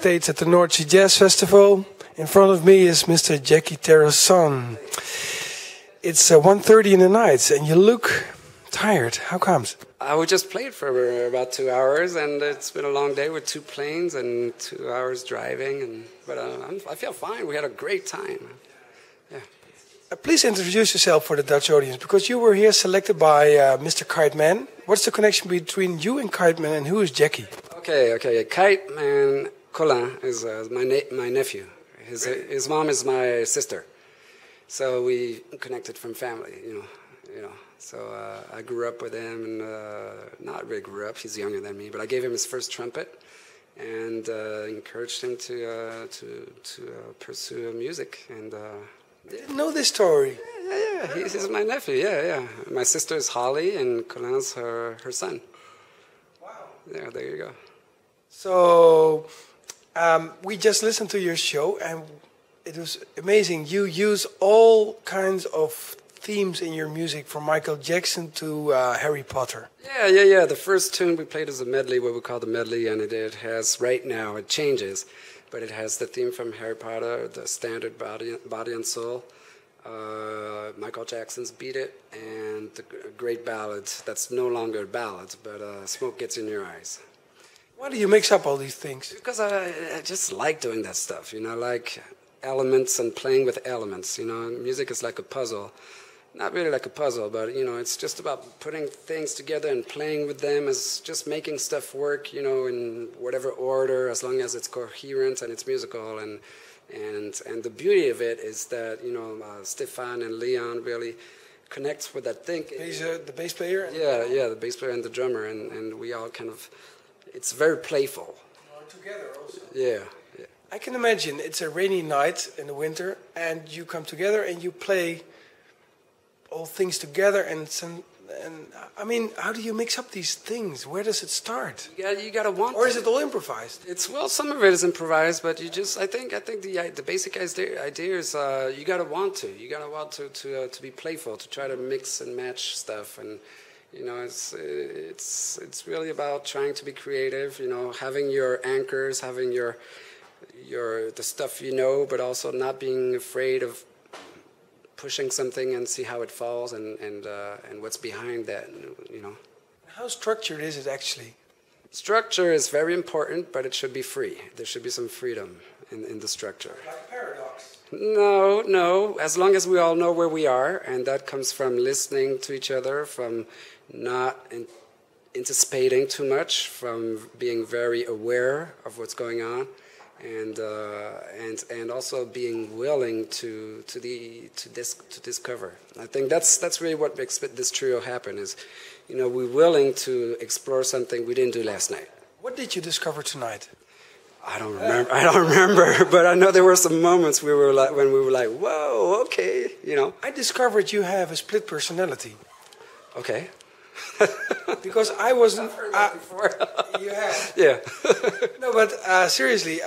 backstage at the North Sea Jazz Festival. In front of me is Mr. Jacky Terrasson. It's 1:30 in the night and you look tired. How comes? We just played for about 2 hours, and it's been a long day with 2 planes and 2 hours driving. But I feel fine. We had a great time. Yeah. Please introduce yourself for the Dutch audience, because you were here selected by Mr. Kyteman. What's the connection between you and Kyteman, and who is Jacky? Okay. Kyteman Colin is my nephew. His mom is my sister, so we connected from family. You know. So I grew up with him, and not really grew up. He's younger than me, but I gave him his first trumpet, and encouraged him to pursue music. And I didn't know this story. Yeah. He's my nephew. Yeah. My sister is Holly, and Colin's her son. Wow. Yeah, there you go. So we just listened to your show, and it was amazing. You use all kinds of themes in your music, from Michael Jackson to Harry Potter. Yeah. The first tune we played is a medley, what we call the medley, and it has, right now, it changes, but it has the theme from Harry Potter, the standard Body and Soul, Michael Jackson's Beat It, and the great ballad that's no longer a ballad, but Smoke Gets in Your Eyes. Why do you mix up all these things? Because I just like doing that stuff, like elements and playing with elements. Music is like a puzzle. Not really like a puzzle, but it's just about putting things together and playing with them, as just making stuff work, in whatever order, as long as it's coherent and it's musical. And the beauty of it is that Stefan and Leon really connects with that thing. The bass player. Yeah, the bass player and the drummer, and we all kind of. It's very playful. Together also. Yeah. I can imagine it's a rainy night in the winter, and you come together and you play all things together, and I mean, how do you mix up these things? Where does it start? You gotta want. Or is it all improvised? Some of it is improvised, but I think the basic idea is you gotta want to. You gotta want to be playful, to try to mix and match stuff, and it's really about trying to be creative. Having your anchors, having the stuff but also not being afraid of pushing something and see how it falls, and what's behind that, How structured is it actually? Structure is very important, but it should be free. There should be some freedom in the structure. Like a paradox. No. As long as we all know where we are, and that comes from listening to each other, from not anticipating too much, from being very aware of what's going on. And also being willing to discover. I think that's really what makes this trio happen. Is we're willing to explore something we didn't do last night. What did you discover tonight? I don't remember, but I know there were some moments when we were like, whoa, okay, I discovered you have a split personality. Okay. Because I wasn't. I've heard that before. You have. Yeah. No, but seriously,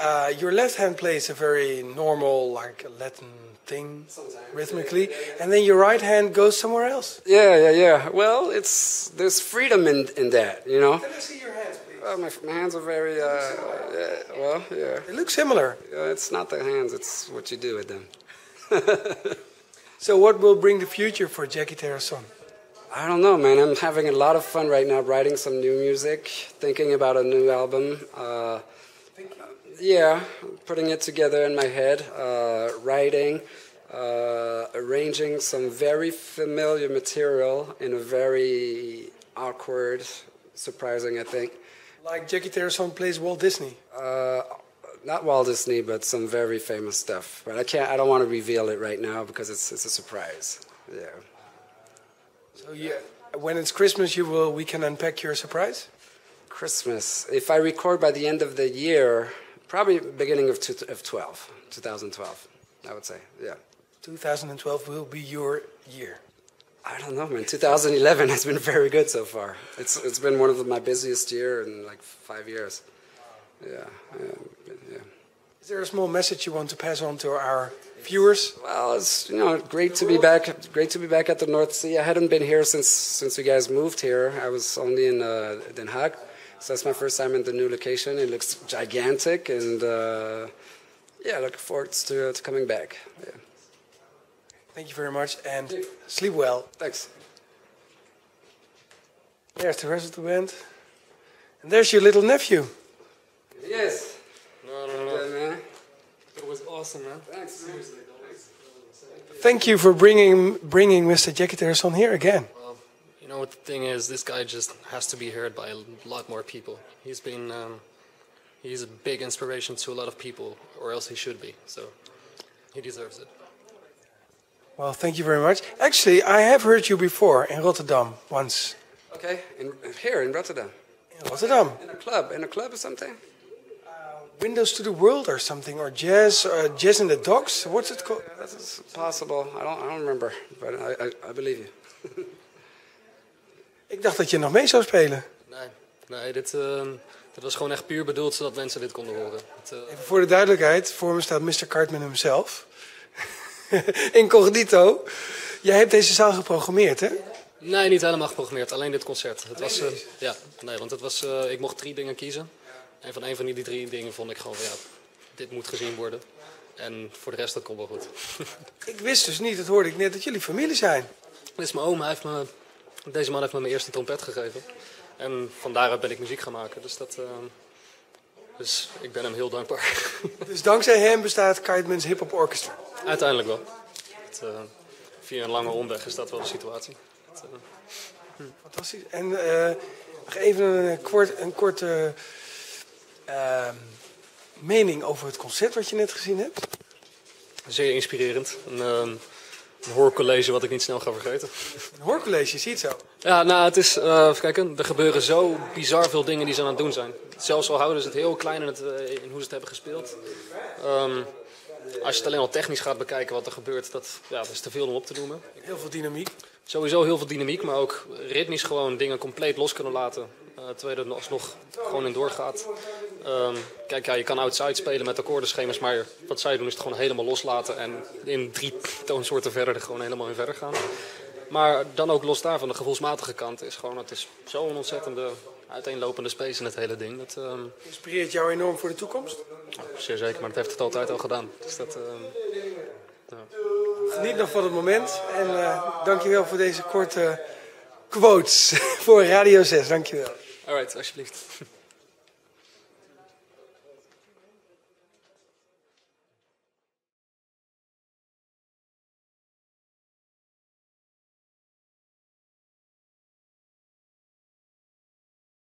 your left hand plays a very normal, like Latin thing, rhythmically, and then your right hand goes somewhere else. Yeah. Well, there's freedom in that, Can I see your hands, please? Well, my hands are very. Yeah. They look similar. It's not the hands; it's what you do with them. So, what will bring the future for Jacky Terrasson? I don't know, man. I'm having a lot of fun right now writing some new music, thinking about a new album. Putting it together in my head, writing, arranging some very familiar material in a very awkward, surprising, I think. Like Jacky Terrasson plays Walt Disney. Not Walt Disney, but some very famous stuff. But I don't want to reveal it right now because it's a surprise. Yeah. So when it's Christmas, we can unpack your surprise? Christmas. If I record by the end of the year, probably beginning of 2012, I would say, yeah. 2012 will be your year. I don't know, man. 2011 has been very good so far. It's been one of my busiest year in like 5 years. Yeah. Is there a small message you want to pass on to our viewers? Well, it's great to be back. Great to be back at the North Sea. I hadn't been here since you guys moved here. I was only in Den Haag, So that's my first time in the new location. It looks gigantic, and yeah, looking forward to coming back. Yeah. Thank you very much, and sleep well. Thanks. There's the rest of the band. And there's your little nephew. Yes. No. Yeah, man. It was awesome, man. Thanks. Seriously. Thank you for bringing Mr. Jacky Terrasson here again. Well, you know what the thing is, this guy just has to be heard by a lot more people. He's a big inspiration to a lot of people, or else he should be. So he deserves it. Well, thank you very much. Actually, I have heard you before in Rotterdam once. Okay, here in Rotterdam. In Rotterdam. In a club or something? Windows to the World or something, or Jazz in the Docks. What's it called? That is possible. I don't remember, but I believe you. Ik dacht dat je nog mee zou spelen. Nee, dit was gewoon echt puur bedoeld zodat mensen dit konden horen. Even voor de duidelijkheid, voor me staat Mr. Kyteman himself. Incognito. Jij hebt deze zaal geprogrammeerd, hè? Nee, niet helemaal geprogrammeerd. Alleen dit concert. Het was, want het was, ik mocht 3 dingen kiezen. En van een van die 3 dingen vond ik gewoon, dit moet gezien worden. En voor de rest, dat komt wel goed. Ik wist dus niet, dat hoorde ik net, dat jullie familie zijn. Dit is mijn oom. Deze man heeft me mijn eerste trompet gegeven. En van daaruit ben ik muziek gaan maken. Dus ik ben hem heel dankbaar. Dus dankzij hem bestaat Kytemans Hip Hop Orchestra? Uiteindelijk wel. Via een lange omweg is dat wel de situatie. Fantastisch. En nog even een korte mening over het concert wat je net gezien hebt. Zeer inspirerend. Een hoorcollege wat ik niet snel ga vergeten. Een hoorcollege, je ziet zo. Ja, nou, het is, even kijken, er gebeuren zo bizar veel dingen die ze aan het doen zijn. Zelfs al houden ze het heel klein in hoe ze het hebben gespeeld. Als je het alleen al technisch gaat bekijken wat er gebeurt, dat is te veel om op te noemen. Heel veel dynamiek. Sowieso heel veel dynamiek, maar ook ritmisch gewoon dingen compleet los kunnen laten. Terwijl je er alsnog gewoon in doorgaat. Kijk, je kan outside spelen met akkoordenschema's, maar wat zij doen is het gewoon helemaal loslaten. En in 3 toonsoorten verder er gewoon helemaal in verder gaan. Maar dan ook los daarvan, de gevoelsmatige kant is gewoon, het is zo'n ontzettende uiteenlopende space in het hele ding. Dat inspireert jou enorm voor de toekomst? Zeer zeker, maar dat heeft het altijd al gedaan. Dus dat... Geniet nog van het moment en dankjewel voor deze korte quotes voor Radio 6. Dankjewel. Alright, alsjeblieft.